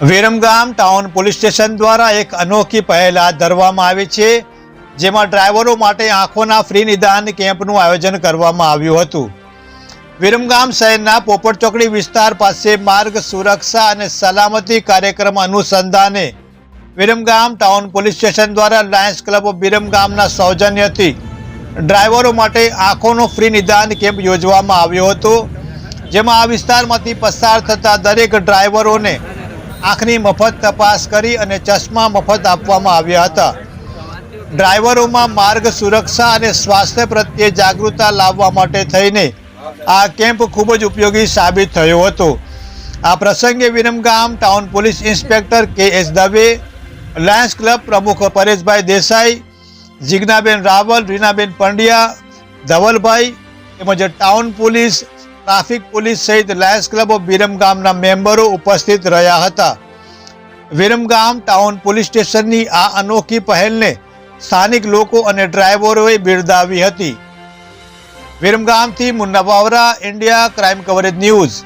Viramgam town police station દ્વારા એક અનોખી પહેલ હાથ ધરવામાં આવી છે, જેમાં ડ્રાઈવરો માટે આંખોના ફ્રી નિદાન કેમ્પનું આયોજન કરવામાં આવ્યું હતું। વિરમગામ શહેરના પોપટ ચોકડી વિસ્તાર પાસે માર્ગ સુરક્ષા અને સલામતી કાર્યક્રમ અનુસંધાને વિરમગામ ટાઉન પોલીસ સ્ટેશન દ્વારા લાયન્સ ક્લબ ઓફ વિરમગામના સૌજન્યથી ડ્રાઈવરો માટે આંખોનો ફ્રી નિદાન કેમ્પ યોજવામાં આવ્યો હતો, જેમાં આ વિસ્તારમાંથી પસાર થતા દરેક ડ્રાઈવરોને આંખની મફત તપાસ કરી અને ચશ્મા મફત આપવામાં આવ્યા હતા। ડ્રાઈવરોમાં માર્ગ સુરક્ષા અને સ્વાસ્થ્ય પ્રત્યે જાગૃતતા લાવવા માટે થઈને આ કેમ્પ ખૂબ જ ઉપયોગી સાબિત થયો હતો। આ પ્રસંગે Viramgam town police inspector K S. Dave, lions club પ્રમુખ પરેશભાઈ દેસાઈ, જીજ્ઞાબેન રાવલ, રીનાબેન પંડ્યા, ધવલભાઈ તેમજ ટાઉન પોલીસ, ટ્રાફિક પોલીસ સહિત લાયન્સ ક્લબ ઓફ વિરમગામના મેમ્બરો ઉપસ્થિત રહ્યા હતા। વિરમગામ ટાઉન પોલીસ સ્ટેશનની આ અનોખી પહેલને સ્થાનિક લોકો અને ડ્રાઈવરોએ બિરદાવી હતી। વિરમગામથી Munna Vavra, India crime coverage news.